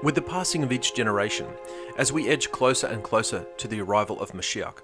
With the passing of each generation, as we edge closer and closer to the arrival of Mashiach,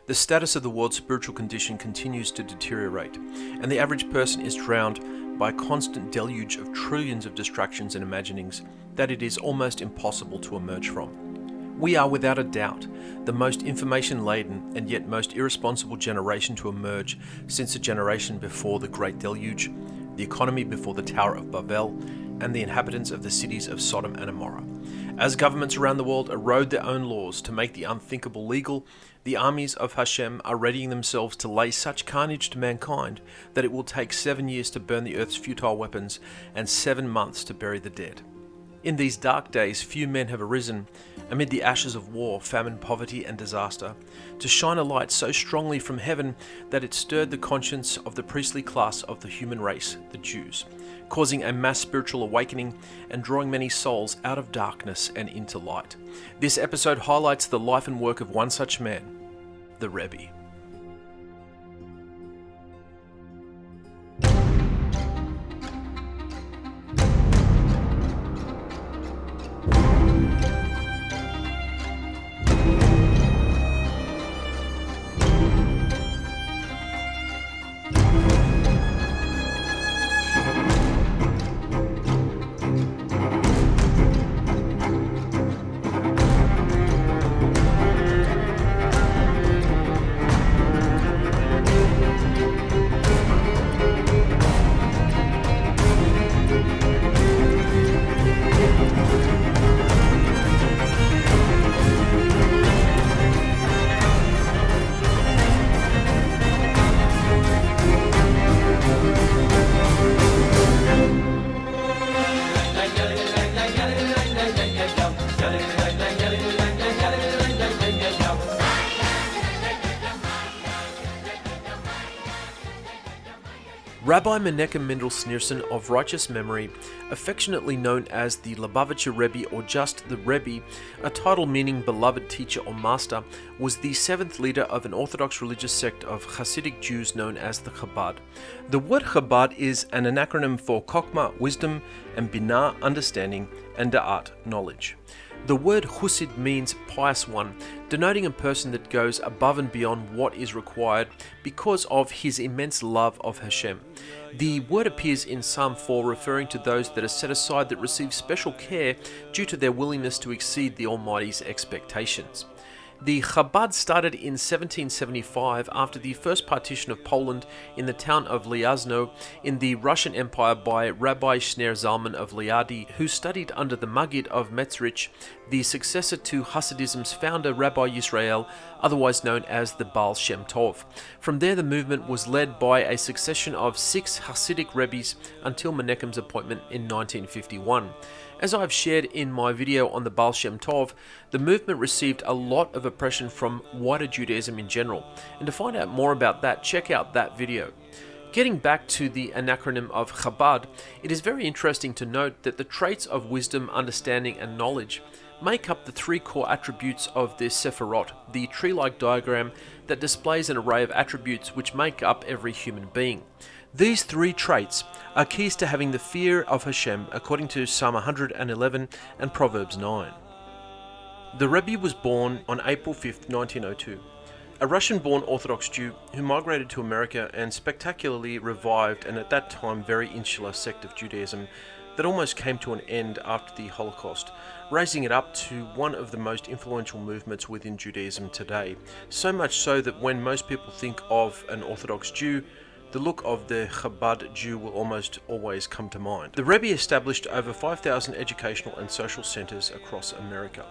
the status of the world's spiritual condition continues to deteriorate, and the average person is drowned by a constant deluge of trillions of distractions and imaginings that it is almost impossible to emerge from. We are without a doubt the most information-laden and yet most irresponsible generation to emerge since the generation before the Great Deluge, the economy before the Tower of Babel, and the inhabitants of the cities of Sodom and Gomorrah. As governments around the world erode their own laws to make the unthinkable legal, the armies of Hashem are readying themselves to lay such carnage to mankind that it will take 7 years to burn the earth's futile weapons and 7 months to bury the dead. In these dark days, few men have arisen, amid the ashes of war, famine, poverty, and disaster, to shine a light so strongly from heaven that it stirred the conscience of the priestly class of the human race, the Jews, causing a mass spiritual awakening and drawing many souls out of darkness and into light. This episode highlights the life and work of one such man, the Rebbe. Rabbi Menachem Mendel Schneerson of righteous memory, affectionately known as the Lubavitcher Rebbe or just the Rebbe, a title meaning beloved teacher or master, was the seventh leader of an Orthodox religious sect of Hasidic Jews known as the Chabad. The word Chabad is an acronym for Chokmah, wisdom, and Binah, understanding, and Da'at, knowledge. The word Husid means pious one, denoting a person that goes above and beyond what is required because of his immense love of Hashem. The word appears in Psalm 4, referring to those that are set aside that receive special care due to their willingness to exceed the Almighty's expectations. The Chabad started in 1775 after the first partition of Poland in the town of Liazno in the Russian Empire by Rabbi Shneur Zalman of Liadi, who studied under the Maggid of Metzrich, the successor to Hasidism's founder Rabbi Yisrael, otherwise known as the Baal Shem Tov. From there the movement was led by a succession of 6 Hasidic Rebbes until Menachem's appointment in 1951. As I've shared in my video on the Baal Shem Tov, the movement received a lot of oppression from wider Judaism in general, and to find out more about that, check out that video. Getting back to the acronym of Chabad, it is very interesting to note that the traits of wisdom, understanding, and knowledge make up the 3 core attributes of the Sephirot, the tree-like diagram that displays an array of attributes which make up every human being. These 3 traits are keys to having the fear of Hashem according to Psalm 111 and Proverbs 9. The Rebbe was born on April 5, 1902, a Russian-born Orthodox Jew who migrated to America and spectacularly revived an at that time very insular sect of Judaism that almost came to an end after the Holocaust, raising it up to one of the most influential movements within Judaism today, so much so that when most people think of an Orthodox Jew, the look of the Chabad Jew will almost always come to mind. The Rebbe established over 5,000 educational and social centers across America,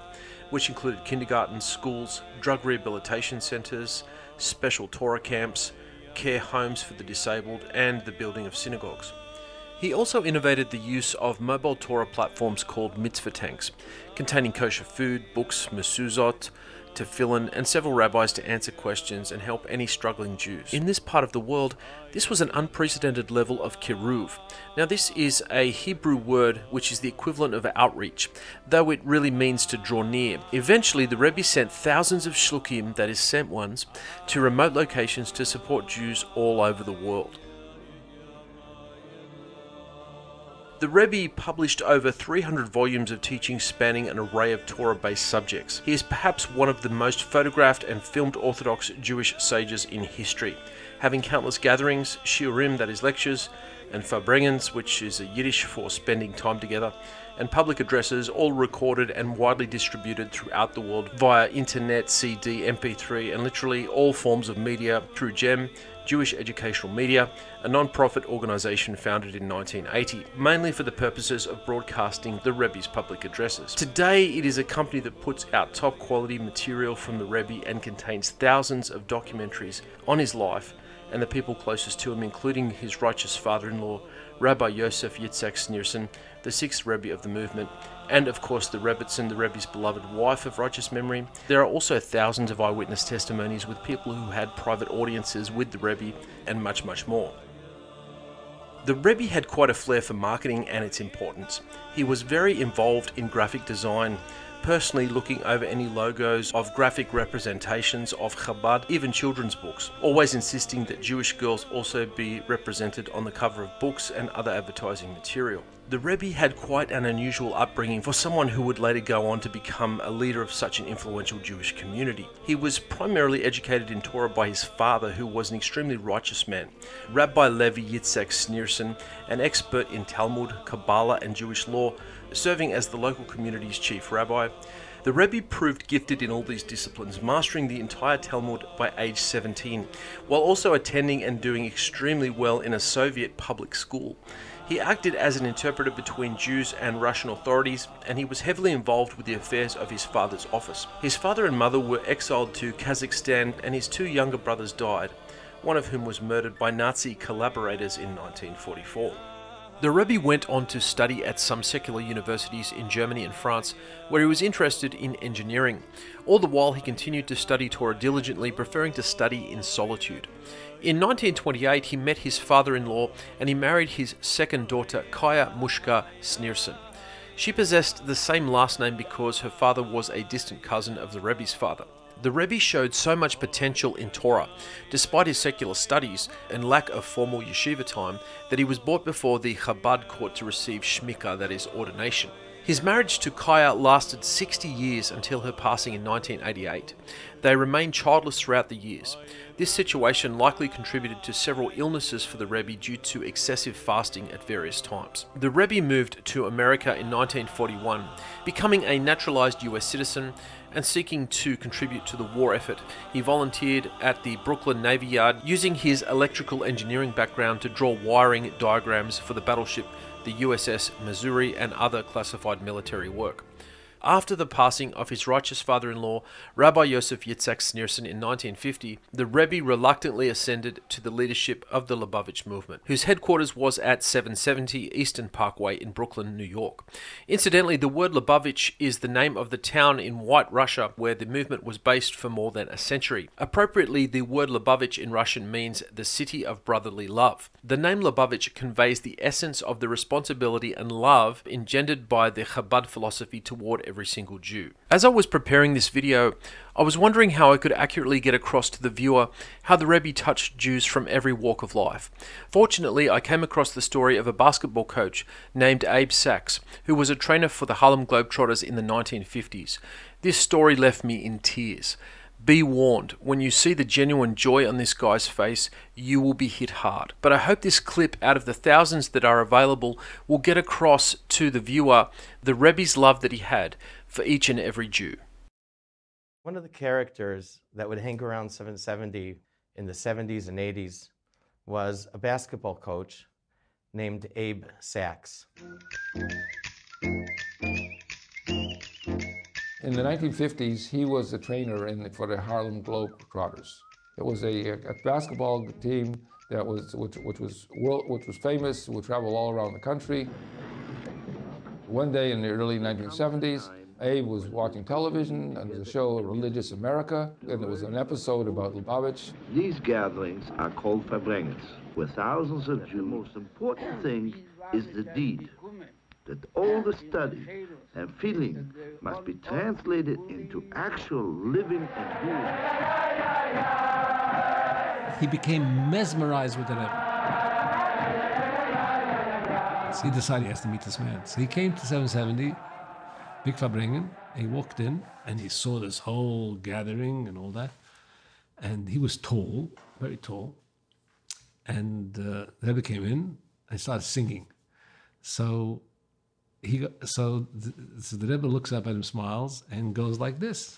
which included kindergartens, schools, drug rehabilitation centers, special Torah camps, care homes for the disabled, and the building of synagogues. He also innovated the use of mobile Torah platforms called mitzvah tanks, containing kosher food, books, mezuzot, tefillin, and several rabbis to answer questions and help any struggling Jews. In this part of the world, this was an unprecedented level of kiruv. Now this is a Hebrew word which is the equivalent of outreach, though it really means to draw near. Eventually, the Rebbe sent thousands of shlukim, that is sent ones, to remote locations to support Jews all over the world. The Rebbe published over 300 volumes of teaching spanning an array of Torah-based subjects. He is perhaps one of the most photographed and filmed Orthodox Jewish sages in history, having countless gatherings, shiurim, that is lectures, and farbrengens, which is a Yiddish for spending time together, and public addresses, all recorded and widely distributed throughout the world via internet, CD, MP3, and literally all forms of media through GEM, Jewish Educational Media, a non-profit organization founded in 1980, mainly for the purposes of broadcasting the Rebbe's public addresses. Today, it is a company that puts out top quality material from the Rebbe and contains thousands of documentaries on his life and the people closest to him, including his righteous father-in-law, Rabbi Yosef Yitzhak Schneerson, the sixth Rebbe of the movement, and of course the Rebbetzin, the Rebbe's beloved wife of righteous memory. There are also thousands of eyewitness testimonies with people who had private audiences with the Rebbe, and much, much more. The Rebbe had quite a flair for marketing and its importance. He was very involved in graphic design, personally looking over any logos of graphic representations of Chabad, even children's books, always insisting that Jewish girls also be represented on the cover of books and other advertising material. The Rebbe had quite an unusual upbringing for someone who would later go on to become a leader of such an influential Jewish community. He was primarily educated in Torah by his father, who was an extremely righteous man, Rabbi Levi Yitzhak Schneerson, an expert in Talmud, Kabbalah, and Jewish law, serving as the local community's chief rabbi. The Rebbe proved gifted in all these disciplines, mastering the entire Talmud by age 17, while also attending and doing extremely well in a Soviet public school. He acted as an interpreter between Jews and Russian authorities, and he was heavily involved with the affairs of his father's office. His father and mother were exiled to Kazakhstan, and his two younger brothers died, one of whom was murdered by Nazi collaborators in 1944. The Rebbe went on to study at some secular universities in Germany and France, where he was interested in engineering. All the while he continued to study Torah diligently, preferring to study in solitude. In 1928 he met his father-in-law and he married his second daughter, Kaya Mushka Schneerson. She possessed the same last name because her father was a distant cousin of the Rebbe's father. The Rebbe showed so much potential in Torah, despite his secular studies and lack of formal yeshiva time, that he was brought before the Chabad court to receive shmika, that is, ordination. His marriage to Kaya lasted 60 years until her passing in 1988. They remained childless throughout the years. This situation likely contributed to several illnesses for the Rebbe due to excessive fasting at various times. The Rebbe moved to America in 1941, becoming a naturalized US citizen and seeking to contribute to the war effort. He volunteered at the Brooklyn Navy Yard, using his electrical engineering background to draw wiring diagrams for the battleship the USS Missouri and other classified military work. After the passing of his righteous father-in-law, Rabbi Yosef Yitzhak Schneerson in 1950, the Rebbe reluctantly ascended to the leadership of the Lubavitch movement, whose headquarters was at 770 Eastern Parkway in Brooklyn, New York. Incidentally, the word Lubavitch is the name of the town in White Russia where the movement was based for more than a century. Appropriately, the word Lubavitch in Russian means the city of brotherly love. The name Lubavitch conveys the essence of the responsibility and love engendered by the Chabad philosophy toward every single Jew. As I was preparing this video, I was wondering how I could accurately get across to the viewer how the Rebbe touched Jews from every walk of life. Fortunately, I came across the story of a basketball coach named Abe Sachs, who was a trainer for the Harlem Globetrotters in the 1950s. This story left me in tears. Be warned, when you see the genuine joy on this guy's face, you will be hit hard. But I hope this clip, out of the thousands that are available, will get across to the viewer the Rebbes love that he had for each and every Jew. One of the characters that would hang around 770 in the 70s and 80s was a basketball coach named Abe Sachs. In the 1950s, he was a trainer for the Harlem Globetrotters. It was a basketball team that was which was famous, would travel all around the country. One day in the early 1970s, Abe was watching television, and there was a show, Religious America, and there was an episode about Lubavitch. These gatherings are called farbrengens, where thousands of Jews. The most important thing is the deed, that all the study and feeling must be translated into actual living and doing. He became mesmerized with the Rebbe. So he decided he has to meet this man. So he came to 770, big Farbrengen, and he walked in and he saw this whole gathering and all that. And he was tall, very tall. And the Rebbe came in and started singing. So the Rebbe looks up at him, smiles, and goes like this.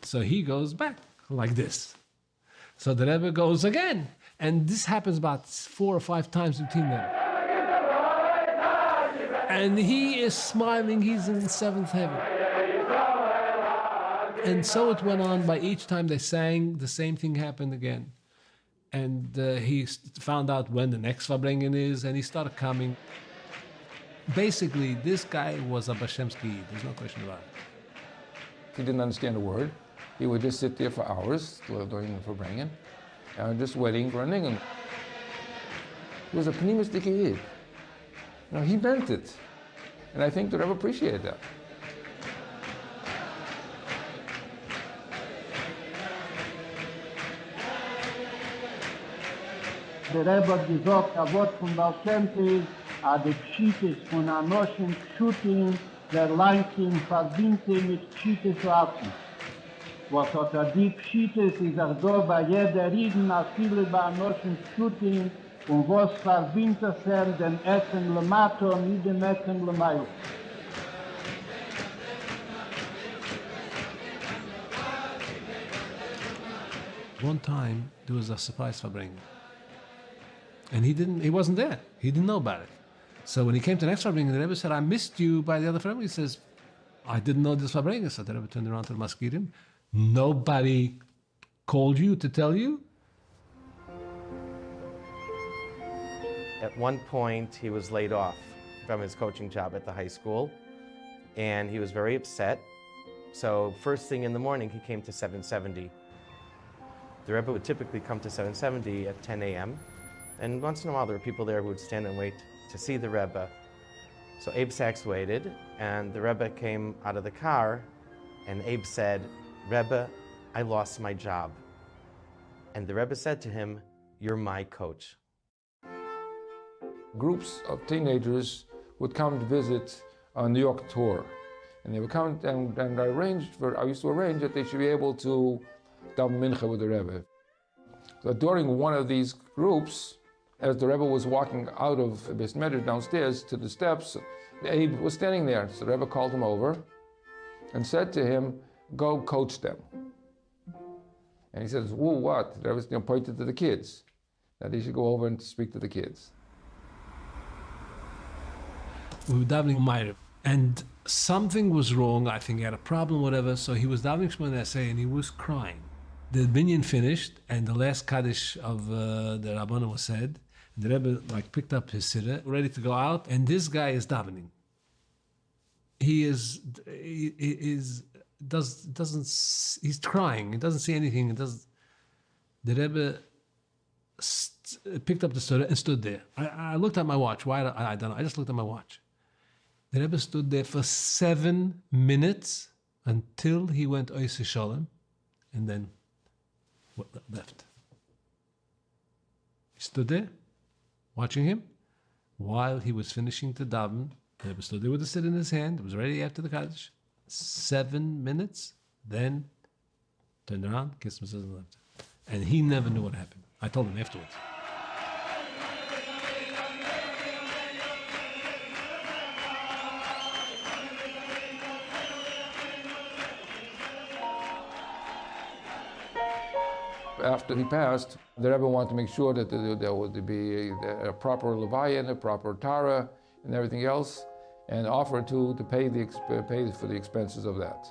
So he goes back like this. So the Rebbe goes again. And this happens about 4 or 5 times between them. And he is smiling, he's in 7th heaven. And so it went on. By each time they sang, the same thing happened again. And he found out when the next Farbrengen is, and he started coming. Basically, this guy was a Bashemski, there's no question about it. He didn't understand a word. He would just sit there for hours during the Farbrengen, just waiting for a ningen. He was a pneumistic kid. He meant it. And I think the Rebbe appreciated that. Der Rebbe hat gesagt, ein Wort von Baal Shem Tov, die Pschites von Anoschen Pschutin, der Leinking verbindet mit Pschites Ratzen. Was hat die Pschites, ist da bei jeder Rieden, als viele bei Anoschen Pschutin, und was verbindet den Essen Lemato mit dem Essen Lemayo. One time, there was a surprise Farbrengen. And he wasn't there. He didn't know about it. So when he came to the next Farbrengen, the Rebbe said, I missed you by the other Farbrengen. He says, I didn't know this Farbrengen. So the Rebbe turned around to the Maskirim. Nobody called you to tell you? At one point, he was laid off from his coaching job at the high school, and he was very upset. So first thing in the morning, he came to 770. The Rebbe would typically come to 770 at 10 a.m., and once in a while there were people there who would stand and wait to see the Rebbe. So Abe Sachs waited, and the Rebbe came out of the car, and Abe said, Rebbe, I lost my job. And the Rebbe said to him, you're my coach. Groups of teenagers would come to visit a New York tour. And they would come and I used to arrange that they should be able to daven mincha with the Rebbe. So during one of these groups, as the Rebbe was walking out of Beis Medrash downstairs to the steps, Abe was standing there. So the Rebbe called him over and said to him, go coach them. And he says, whoa, what? The Rebbe pointed to the kids, that he should go over and speak to the kids. We were davening Ma'ariv, and something was wrong. I think he had a problem, whatever. So he was davening Shemona Esrei, and he was crying. The binyan finished, and the last Kaddish of the Rabbanan was said. And the Rebbe picked up his siddur, ready to go out, and this guy is davening. He's crying. He doesn't see anything. The Rebbe picked up the siddur and stood there. I looked at my watch. Why? I don't know. I just looked at my watch. The Rebbe stood there for 7 minutes until he went Oisei Shalom, and then left. He stood there, watching him, while he was finishing to daven. The Rebbe stood there with the siddur in his hand. It was ready after the Kaddish. 7 minutes, then turned around, kissed him, and left. And he never knew what happened. I told him afterwards. After he passed, the Rebbe wanted to make sure that there would be a proper levaya and a proper tara and everything else, and offered to pay for the expenses of that.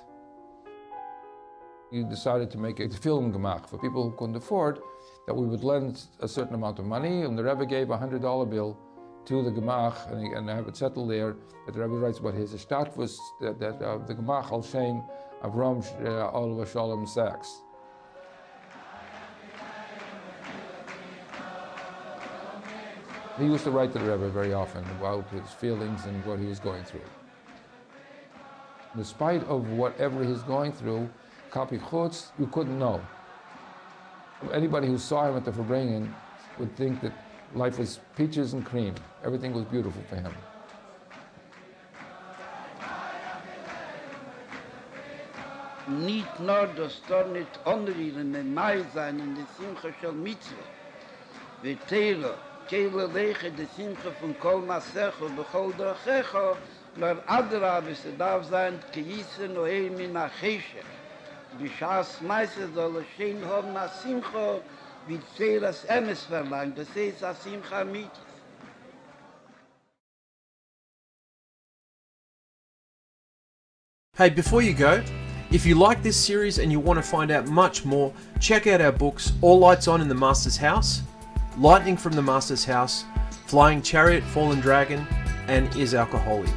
He decided to make a film gemach for people who couldn't afford, that we would lend a certain amount of money, and the Rebbe gave a $100 bill to the gemach and have it settled there. That the Rebbe writes about his estat was that the gemach al shem Avram Oliver Shalom Sachs. He used to write to the Rebbe very often about his feelings and what he was going through. Despite of whatever he's going through, Kapi Chutz, you couldn't know. Anybody who saw him at the Farbrengen would think that Life was peaches and cream. Everything was beautiful for him. Nicht nur das dort nicht anrühren, im Mai sein in der Simcha shel Mitzvah. Wie Teile, Keile Leiche, die Simcha von Kol Masecho, Bechol Drachecho, nur Adra, bis darf sein, Keisen Oel min Acheshe. Bishas Meise soll stehen haben, na Simcha, wie Teilas Emes verlangt, das heißt, a Simcha Mitzvah. Hey, before you go, if you like this series and you want to find out much more, check out our books, All Lights On in the Master's House, Lightning from the Master's House, Flying Chariot, Fallen Dragon, and Is Alcoholic.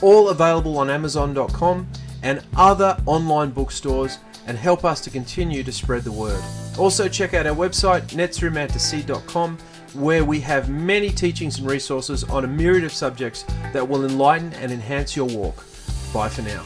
All available on Amazon.com and other online bookstores, and help us to continue to spread the word. Also check out our website, Netzarim, where we have many teachings and resources on a myriad of subjects that will enlighten and enhance your walk. Bye for now.